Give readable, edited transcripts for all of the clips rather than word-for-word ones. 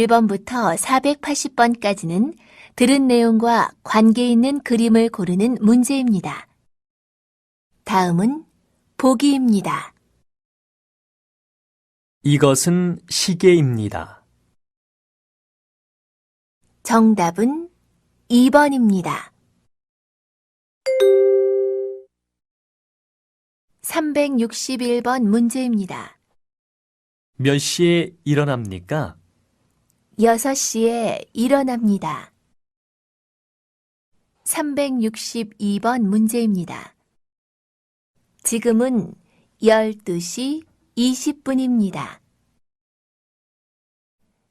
1번부터 480번까지는 들은 내용과 관계 있는 그림을 고르는 문제입니다. 다음은 보기입니다. 이것은 시계입니다. 정답은 2번입니다. 361번 문제입니다. 몇 시에 일어납니까? 6시에 일어납니다. 362번 문제입니다. 지금은 12시 20분입니다.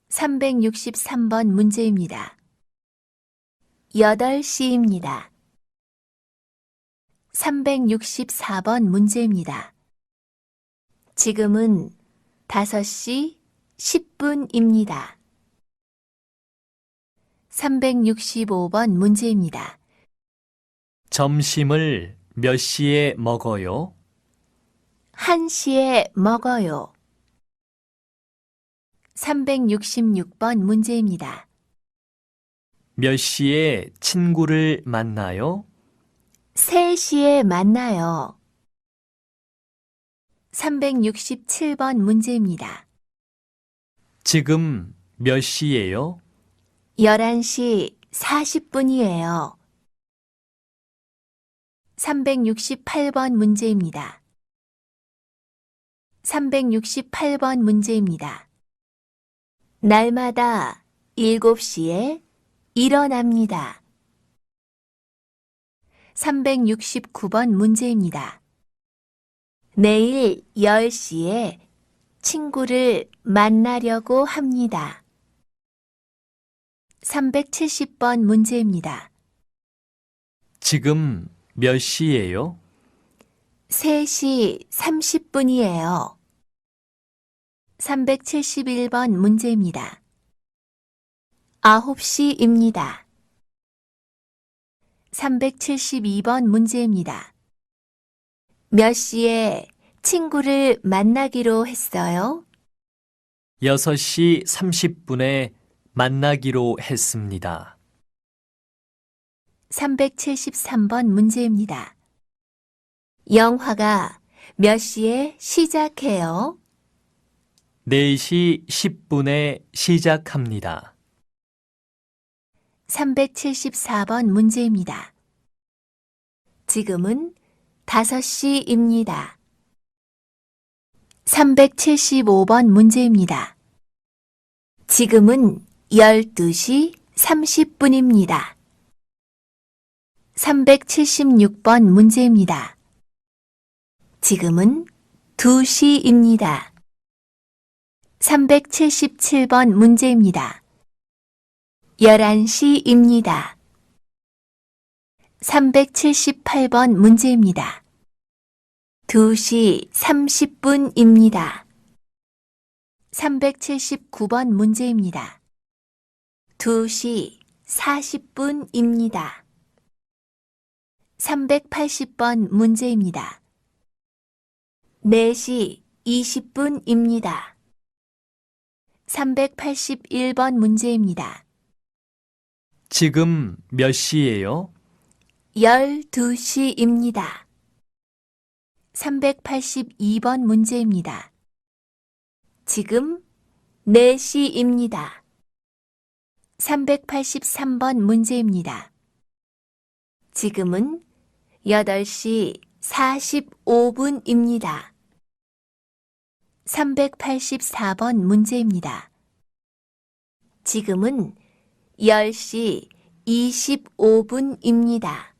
363번 문제입니다. 8시입니다. 364번 문제입니다. 지금은 5시 10분입니다. 365번 문제입니다. 점심을 몇 시에 먹어요? 1시에 먹어요. 366번 문제입니다. 몇 시에 친구를 만나요? 3시에 만나요. 367번 문제입니다. 지금 몇 시예요? 11시 40분이에요. 368번 문제입니다. 368번 문제입니다. 날마다 7시에 일어납니다. 369번 문제입니다. 내일 10시에 친구를 만나려고 합니다. 370번 문제입니다. 지금 몇 시예요? 3시 30분이에요. 371번 문제입니다. 9시입니다. 372번 문제입니다. 몇 시에 친구를 만나기로 했어요? 6시 30분에 만나기로 했습니다. 373번 문제입니다. 영화가 몇 시에 시작해요? 4시 10분에 시작합니다. 374번 문제입니다. 지금은 5시입니다. 375번 문제입니다. 지금은 12시 30분입니다. 376번 문제입니다. 지금은 2시입니다. 377번 문제입니다. 11시입니다. 378번 문제입니다. 2시 30분입니다. 379번 문제입니다. 2시 40분입니다. 380번 문제입니다. 4시 20분입니다. 381번 문제입니다. 지금 몇 시예요? 12시입니다. 382번 문제입니다. 지금 4시입니다. 383번 문제입니다. 지금은 8시 45분입니다. 384번 문제입니다. 지금은 10시 25분입니다.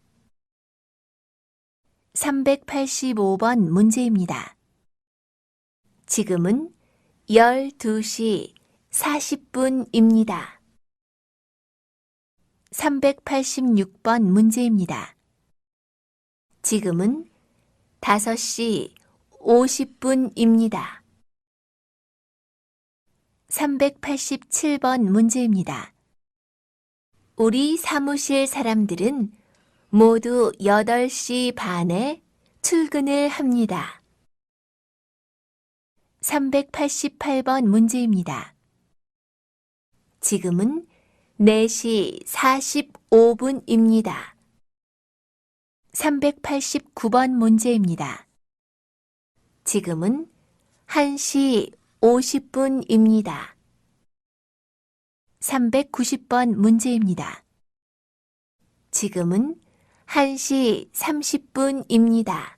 385번 문제입니다. 지금은 12시 40분입니다. 386번 문제입니다. 지금은 5시 50분입니다. 387번 문제입니다. 우리 사무실 사람들은 모두 8시 반에 출근을 합니다. 388번 문제입니다. 지금은 4시 45분입니다. 389번 문제입니다. 지금은 1시 50분입니다. 390번 문제입니다. 지금은 1시 30분입니다.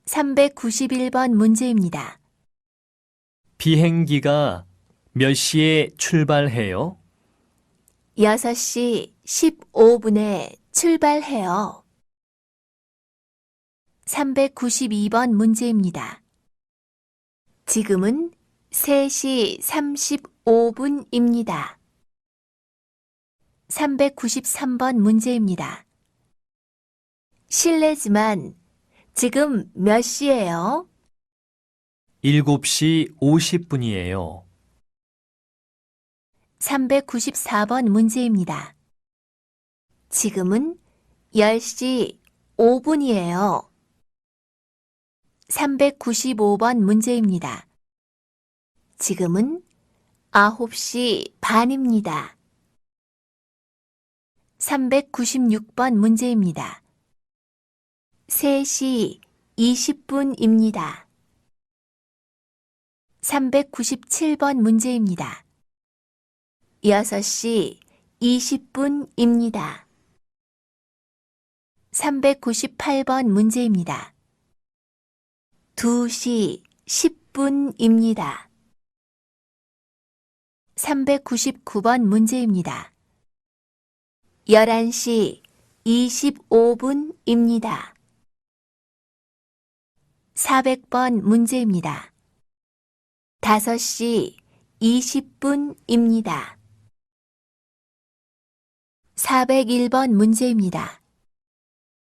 391번 문제입니다. 비행기가 몇 시에 출발해요? 6시 15분에 출발해요. 392번 문제입니다. 지금은 3시 35분입니다. 393번 문제입니다. 실례지만 지금 몇 시예요? 7시 50분이에요. 394번 문제입니다. 지금은 10시 5분이에요. 395번 문제입니다. 지금은 9시 반입니다. 396번 문제입니다. 3시 20분입니다. 397번 문제입니다. 6시 20분입니다. 398번 문제입니다. 2시 10분입니다. 399번 문제입니다. 11시 25분입니다. 400번 문제입니다. 5시 20분입니다. 401번 문제입니다.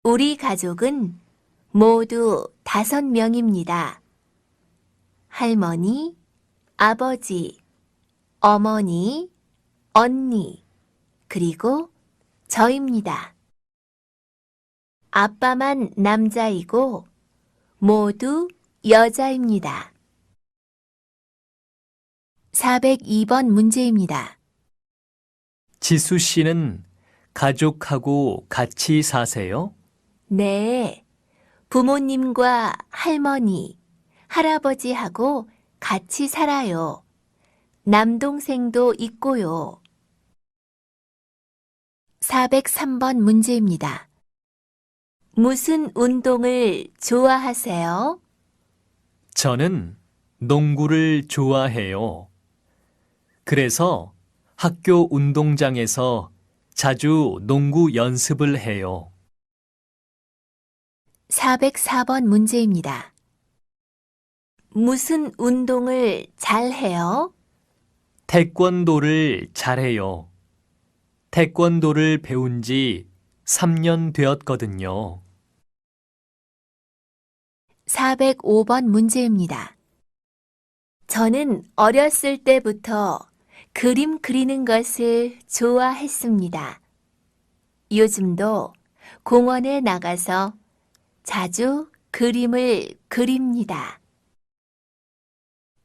우리 가족은 모두 5명입니다. 할머니, 아버지, 어머니, 언니, 그리고 저입니다. 아빠만 남자이고 모두 여자입니다. 402번 문제입니다. 지수 씨는 가족하고 같이 사세요? 네, 부모님과 할머니, 할아버지하고 같이 살아요. 남동생도 있고요. 403번 문제입니다. 무슨 운동을 좋아하세요? 저는 농구를 좋아해요. 그래서 학교 운동장에서 자주 농구 연습을 해요. 404번 문제입니다. 무슨 운동을 잘 해요? 태권도를 잘해요. 태권도를 배운 지 3년 되었거든요. 405번 문제입니다. 저는 어렸을 때부터 그림 그리는 것을 좋아했습니다. 요즘도 공원에 나가서 자주 그림을 그립니다.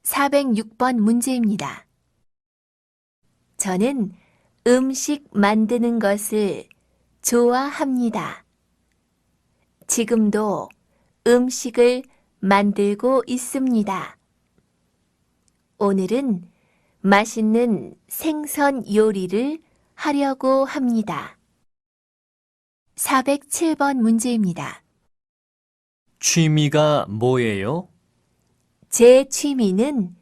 406번 문제입니다. 저는 음식 만드는 것을 좋아합니다. 지금도 음식을 만들고 있습니다. 오늘은 맛있는 생선 요리를 하려고 합니다. 407번 문제입니다. 취미가 뭐예요? 제 취미는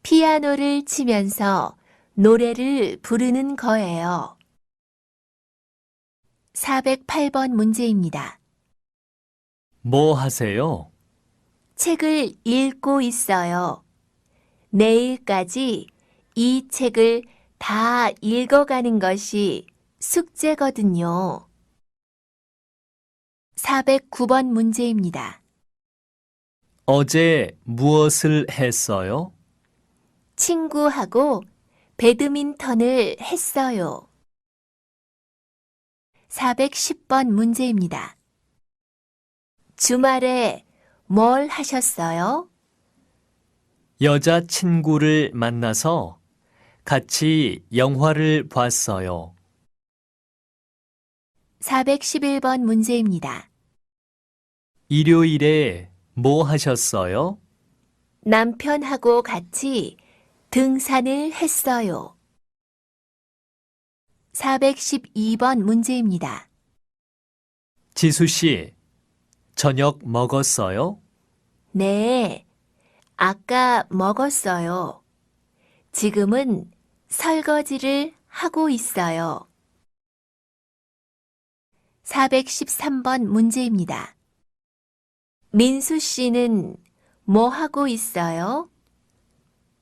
피아노를 치면서 노래를 부르는 거예요. 408번 문제입니다. 뭐 하세요? 책을 읽고 있어요. 내일까지 이 책을 다 읽어가는 것이 숙제거든요. 409번 문제입니다. 어제 무엇을 했어요? 친구하고 배드민턴을 했어요. 410번 문제입니다. 주말에 뭘 하셨어요? 여자친구를 만나서 같이 영화를 봤어요. 411번 문제입니다. 일요일에 뭐 하셨어요? 남편하고 같이 등산을 했어요. 412번 문제입니다. 지수 씨, 저녁 먹었어요? 네, 아까 먹었어요. 지금은 설거지를 하고 있어요. 413번 문제입니다. 민수 씨는 뭐 하고 있어요?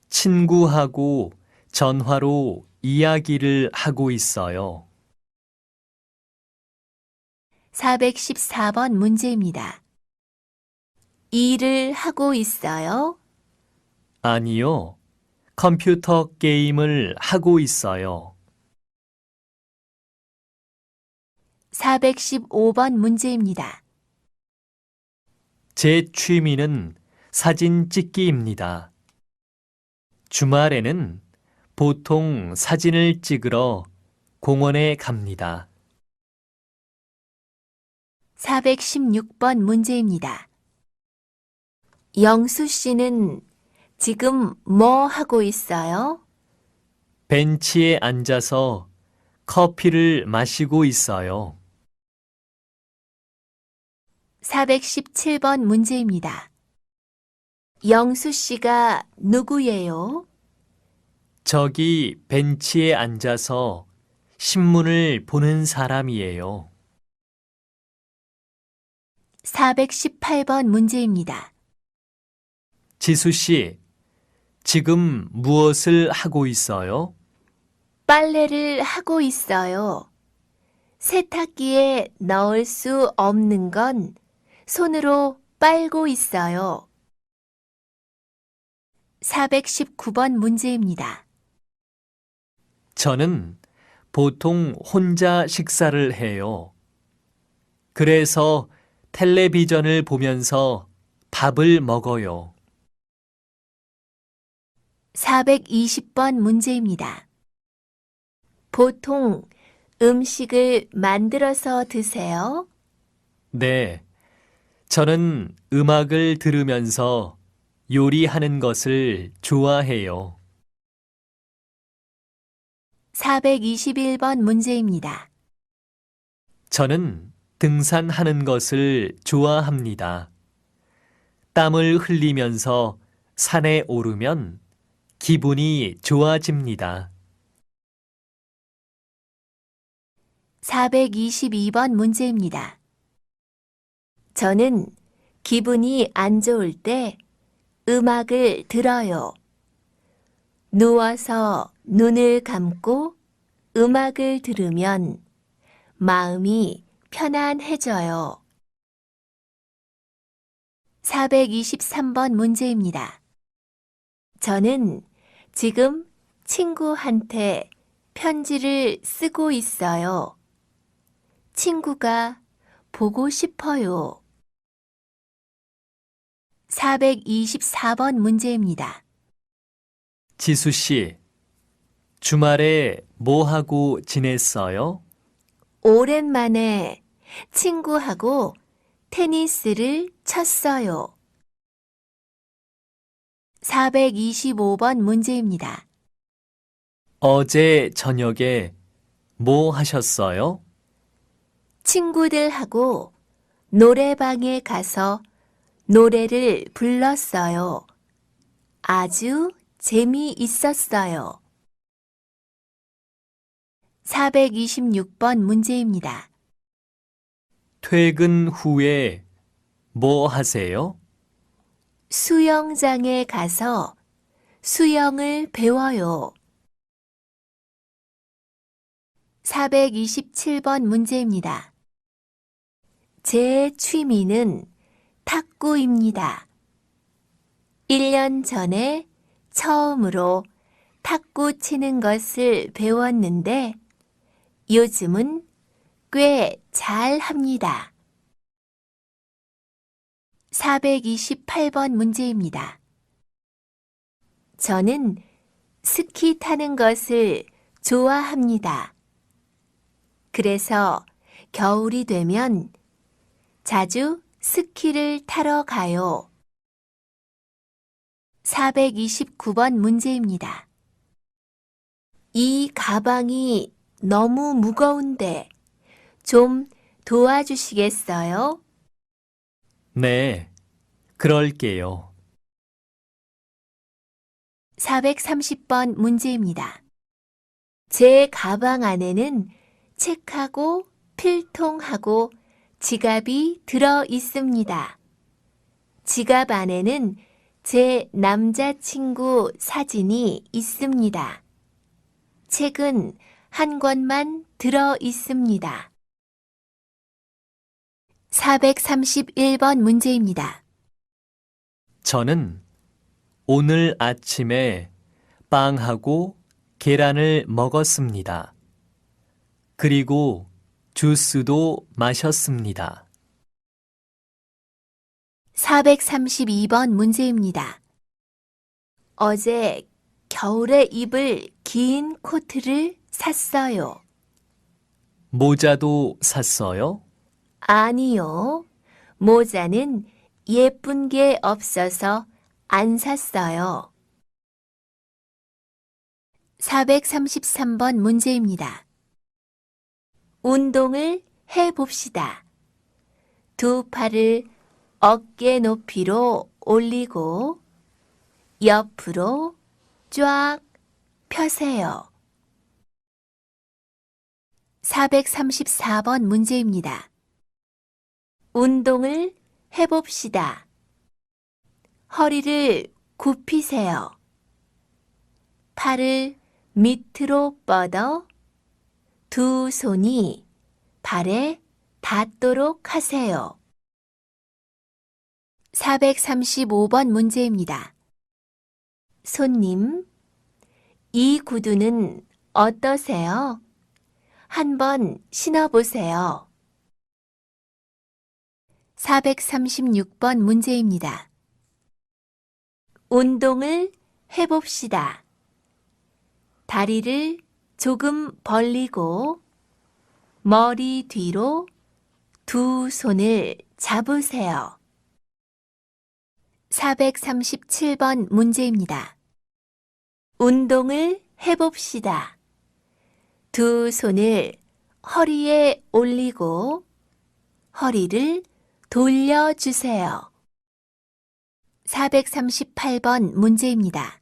친구하고 전화로 이야기를 하고 있어요. 414번 문제입니다. 일을 하고 있어요? 아니요, 컴퓨터 게임을 하고 있어요. 415번 문제입니다. 제 취미는 사진 찍기입니다. 주말에는 보통 사진을 찍으러 공원에 갑니다. 416번 문제입니다. 영수 씨는 지금 뭐 하고 있어요? 벤치에 앉아서 커피를 마시고 있어요. 417번 문제입니다. 영수 씨가 누구예요? 저기 벤치에 앉아서 신문을 보는 사람이에요. 418번 문제입니다. 지수 씨, 지금 무엇을 하고 있어요? 빨래를 하고 있어요. 세탁기에 넣을 수 없는 건 손으로 빨고 있어요. 419번 문제입니다. 저는 보통 혼자 식사를 해요. 그래서 텔레비전을 보면서 밥을 먹어요. 420번 문제입니다. 보통 음식을 만들어서 드세요? 네, 저는 음악을 들으면서 요리하는 것을 좋아해요. 421번 문제입니다. 저는 등산하는 것을 좋아합니다. 땀을 흘리면서 산에 오르면 기분이 좋아집니다. 422번 문제입니다. 저는 기분이 안 좋을 때 음악을 들어요. 누워서 눈을 감고 음악을 들으면 마음이 편안해져요. 423번 문제입니다. 저는 지금 친구한테 편지를 쓰고 있어요. 친구가 보고 싶어요. 424번 문제입니다. 지수 씨, 주말에 뭐 하고 지냈어요? 오랜만에 친구하고 테니스를 쳤어요. 425번 문제입니다. 어제 저녁에 뭐 하셨어요? 친구들하고 노래방에 가서 노래를 불렀어요. 아주 재미있었어요. 426번 문제입니다. 퇴근 후에 뭐 하세요? 수영장에 가서 수영을 배워요. 427번 문제입니다. 제 취미는 탁구입니다. 1년 전에 처음으로 탁구 치는 것을 배웠는데 요즘은 꽤 잘합니다. 428번 문제입니다. 저는 스키 타는 것을 좋아합니다. 그래서 겨울이 되면 자주 스키를 타러 가요. 429번 문제입니다. 이 가방이 너무 무거운데 좀 도와주시겠어요? 네, 그럴게요. 430번 문제입니다. 제 가방 안에는 책하고 필통하고 지갑이 들어 있습니다. 지갑 안에는 제 남자친구 사진이 있습니다. 책은 한 권만 들어 있습니다. 431번 문제입니다. 저는 오늘 아침에 빵하고 계란을 먹었습니다. 그리고 주스도 마셨습니다. 432번 문제입니다. 어제 겨울에 입을 긴 코트를 샀어요. 모자도 샀어요? 아니요. 모자는 예쁜 게 없어서 안 샀어요. 433번 문제입니다. 운동을 해봅시다. 두 팔을 어깨 높이로 올리고 옆으로 쫙 펴세요. 434번 문제입니다. 운동을 해봅시다. 허리를 굽히세요. 팔을 밑으로 뻗어 두 손이 발에 닿도록 하세요. 435번 문제입니다. 손님, 이 구두는 어떠세요? 한번 신어보세요. 436번 문제입니다. 운동을 해봅시다. 다리를 조금 벌리고 머리 뒤로 두 손을 잡으세요. 437번 문제입니다. 운동을 해봅시다. 두 손을 허리에 올리고 허리를 돌려주세요. 438번 문제입니다.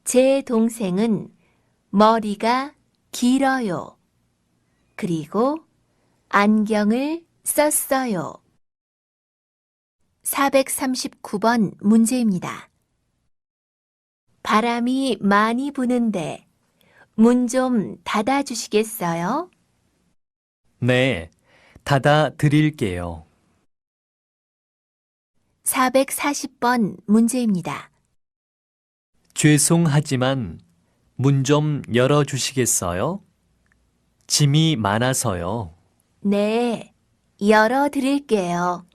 제 동생은 머리가 길어요. 그리고 안경을 썼어요. 439번 문제입니다. 바람이 많이 부는데 문 좀 닫아주시겠어요? 네, 닫아 드릴게요. 440번 문제입니다. 죄송하지만 문 좀 열어주시겠어요? 짐이 많아서요. 네, 열어드릴게요.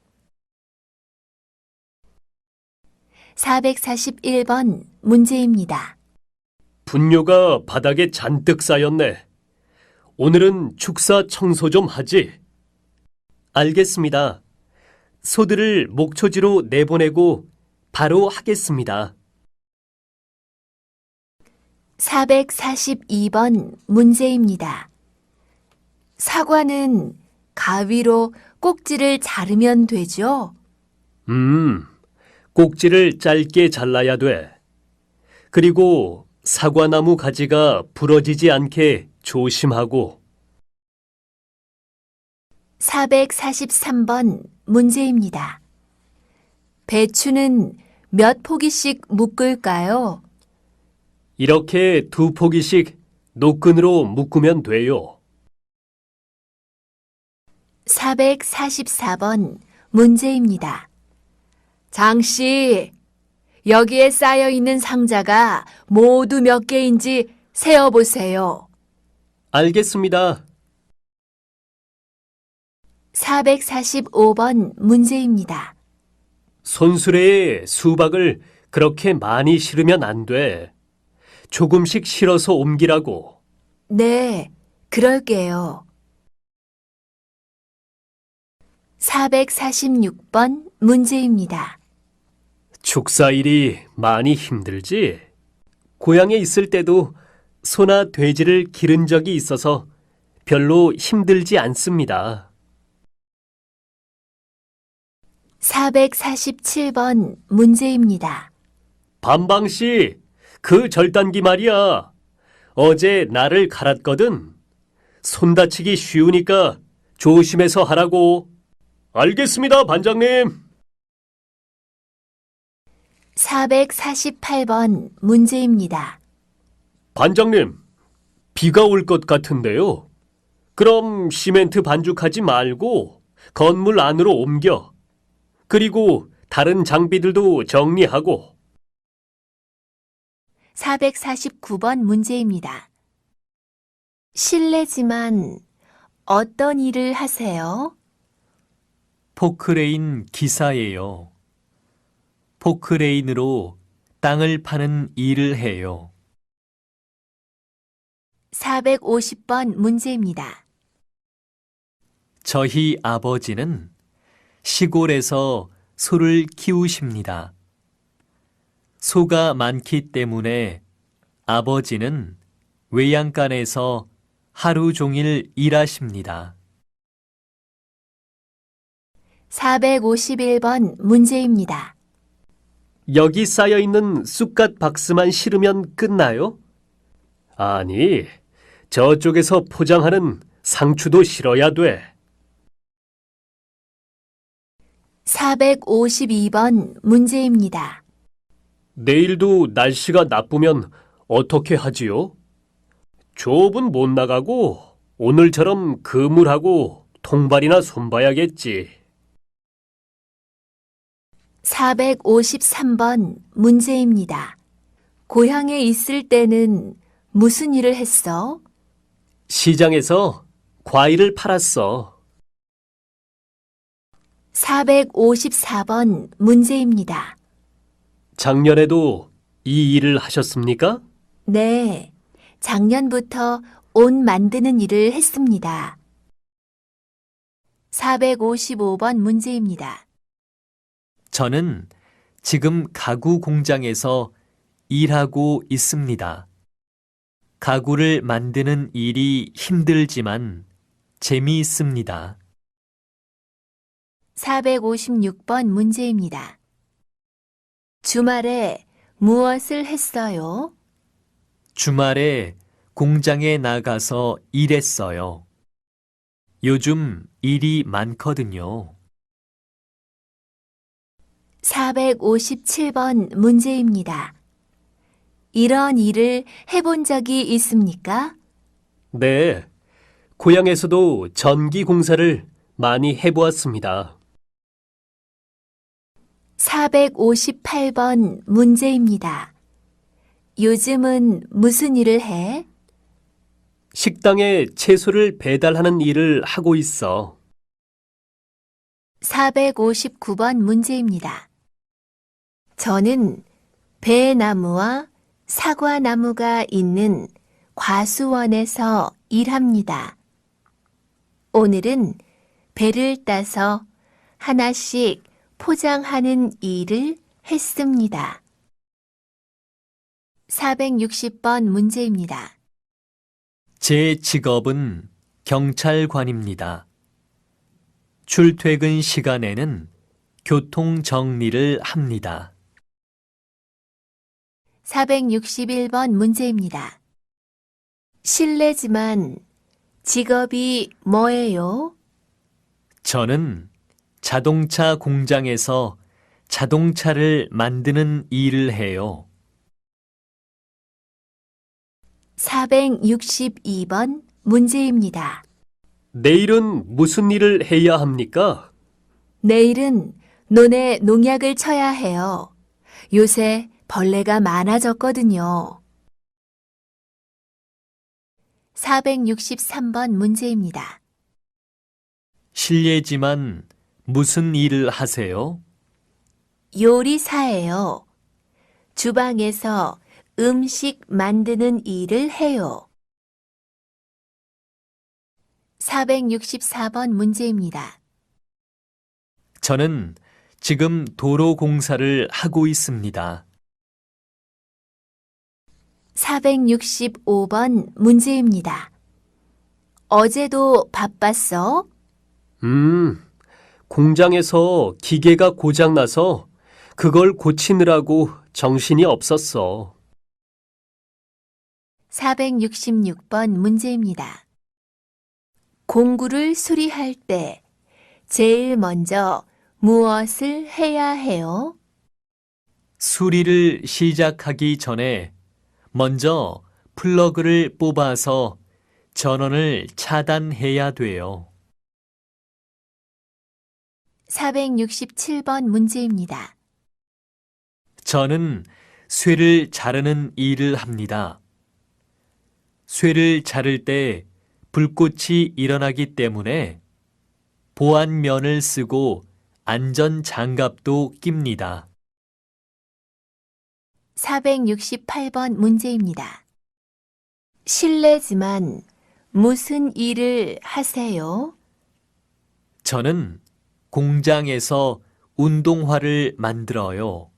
441번 문제입니다. 분뇨가 바닥에 잔뜩 쌓였네. 오늘은 축사 청소 좀 하지. 알겠습니다. 소들을 목초지로 내보내고 바로 하겠습니다. 442번 문제입니다. 사과는 가위로 꼭지를 자르면 되죠? 꼭지를 짧게 잘라야 돼. 그리고 사과나무 가지가 부러지지 않게 조심하고. 443번 문제입니다. 배추는 몇 포기씩 묶을까요? 이렇게 두 포기씩 노끈으로 묶으면 돼요. 444번 문제입니다. 장씨, 여기에 쌓여 있는 상자가 모두 몇 개인지 세어보세요. 알겠습니다. 445번 문제입니다. 손수레에 수박을 그렇게 많이 실으면 안 돼. 조금씩 실어서 옮기라고. 네, 그럴게요. 446번 문제입니다. 축사일이 많이 힘들지? 고향에 있을 때도 소나 돼지를 기른 적이 있어서 별로 힘들지 않습니다. 447번 문제입니다. 반방씨, 그 절단기 말이야. 어제 나를 갈았거든. 손 다치기 쉬우니까 조심해서 하라고. 알겠습니다, 반장님. 448번 문제입니다. 반장님, 비가 올 것 같은데요. 그럼 시멘트 반죽하지 말고 건물 안으로 옮겨. 그리고 다른 장비들도 정리하고. 449번 문제입니다. 실례지만 어떤 일을 하세요? 포크레인 기사예요. 포크레인으로 땅을 파는 일을 해요. 450번 문제입니다. 저희 아버지는 시골에서 소를 키우십니다. 소가 많기 때문에 아버지는 외양간에서 하루 종일 일하십니다. 451번 문제입니다. 여기 쌓여 있는 쑥갓 박스만 실으면 끝나요? 아니, 저쪽에서 포장하는 상추도 실어야 돼. 452번 문제입니다. 내일도 날씨가 나쁘면 어떻게 하지요? 조업은 못 나가고 오늘처럼 그물하고 통발이나 손봐야겠지. 453번 문제입니다. 고향에 있을 때는 무슨 일을 했어? 시장에서 과일을 팔았어. 454번 문제입니다. 작년에도 이 일을 하셨습니까? 네, 작년부터 옷 만드는 일을 했습니다. 455번 문제입니다. 저는 지금 가구 공장에서 일하고 있습니다. 가구를 만드는 일이 힘들지만 재미있습니다. 456번 문제입니다. 주말에 무엇을 했어요? 주말에 공장에 나가서 일했어요. 요즘 일이 많거든요. 457번 문제입니다. 이런 일을 해본 적이 있습니까? 네. 고향에서도 전기 공사를 많이 해보았습니다. 458번 문제입니다. 요즘은 무슨 일을 해? 식당에 채소를 배달하는 일을 하고 있어. 459번 문제입니다. 저는 배나무와 사과나무가 있는 과수원에서 일합니다. 오늘은 배를 따서 하나씩 포장하는 일을 했습니다. 460번 문제입니다. 제 직업은 경찰관입니다. 출퇴근 시간에는 교통 정리를 합니다. 461번 문제입니다. 실례지만 직업이 뭐예요? 저는 자동차 공장에서 자동차를 만드는 일을 해요. 462번 문제입니다. 내일은 무슨 일을 해야 합니까? 내일은 논에 농약을 쳐야 해요. 요새 벌레가 많아졌거든요. 463번 문제입니다. 실례지만 무슨 일을 하세요? 요리사예요. 주방에서 음식 만드는 일을 해요. 464번 문제입니다. 저는 지금 도로 공사를 하고 있습니다. 465번 문제입니다. 어제도 바빴어? 공장에서 기계가 고장나서 그걸 고치느라고 정신이 없었어. 466번 문제입니다. 공구를 수리할 때 제일 먼저 무엇을 해야 해요? 수리를 시작하기 전에 먼저 플러그를 뽑아서 전원을 차단해야 돼요. 467번 문제입니다. 저는 쇠를 자르는 일을 합니다. 쇠를 자를 때 불꽃이 일어나기 때문에 보안면을 쓰고 안전 장갑도 낍니다. 468번 문제입니다. 실례지만 무슨 일을 하세요? 저는 공장에서 운동화를 만들어요.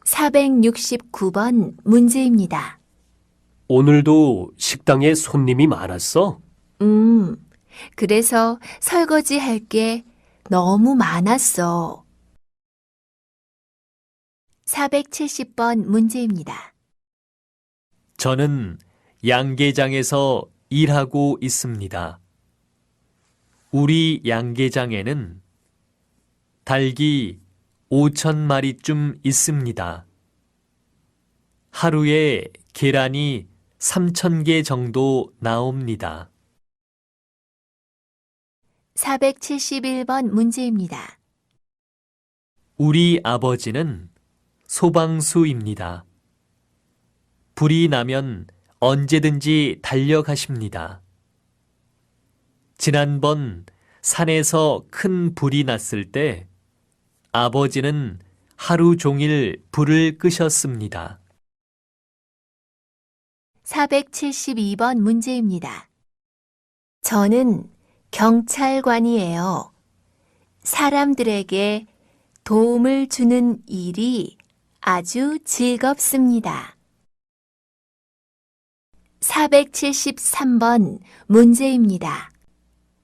469번 문제입니다. 오늘도 식당에 손님이 많았어? 그래서 설거지 할 게 너무 많았어. 470번 문제입니다. 저는 양계장에서 일하고 있습니다. 우리 양계장에는 닭이 5,000마리쯤 있습니다. 하루에 계란이 3,000개 정도 나옵니다. 471번 문제입니다. 우리 아버지는 소방수입니다. 불이 나면 언제든지 달려가십니다. 지난번 산에서 큰 불이 났을 때 아버지는 하루 종일 불을 끄셨습니다. 472번 문제입니다. 저는 경찰관이에요. 사람들에게 도움을 주는 일이 아주 즐겁습니다. 473번 문제입니다.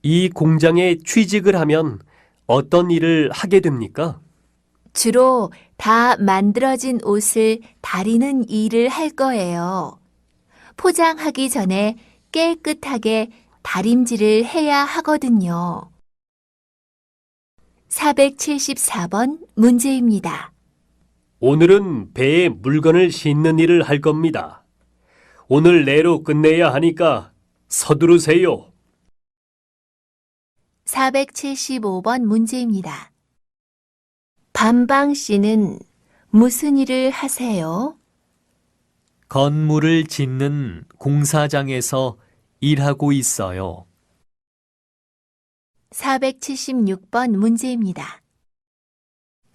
이 공장에 취직을 하면 어떤 일을 하게 됩니까? 주로 다 만들어진 옷을 다리는 일을 할 거예요. 포장하기 전에 깨끗하게 다림질을 해야 하거든요. 474번 문제입니다. 오늘은 배에 물건을 싣는 일을 할 겁니다. 오늘 내로 끝내야 하니까 서두르세요. 475번 문제입니다. 밤방 씨는 무슨 일을 하세요? 건물을 짓는 공사장에서 일하고 있어요. 476번 문제입니다.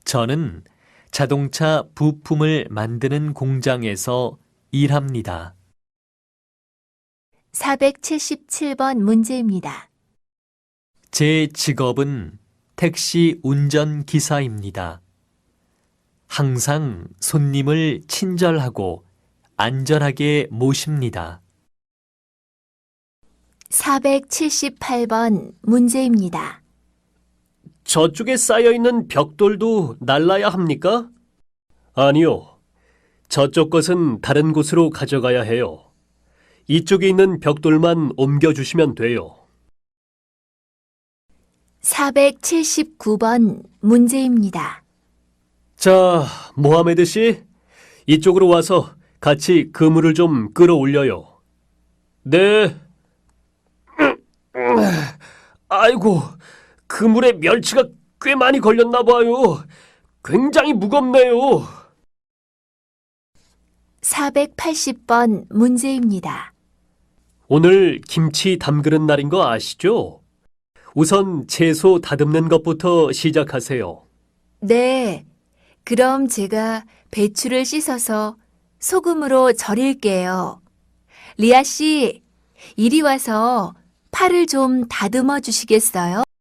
저는 자동차 부품을 만드는 공장에서 일합니다. 477번 문제입니다. 제 직업은 택시 운전기사입니다. 항상 손님을 친절하고 안전하게 모십니다. 478번 문제입니다. 저쪽에 쌓여있는 벽돌도 날라야 합니까? 아니요. 저쪽 것은 다른 곳으로 가져가야 해요. 이쪽에 있는 벽돌만 옮겨주시면 돼요. 479번 문제입니다. 자, 모하메드 씨, 이쪽으로 와서 같이 그물을 좀 끌어올려요. 네. 아이고, 그물에 멸치가 꽤 많이 걸렸나 봐요. 굉장히 무겁네요. 480번 문제입니다. 오늘 김치 담그는 날인 거 아시죠? 우선 채소 다듬는 것부터 시작하세요. 네, 그럼 제가 배추를 씻어서 소금으로 절일게요. 리아 씨, 이리 와서 팔을 좀 다듬어 주시겠어요?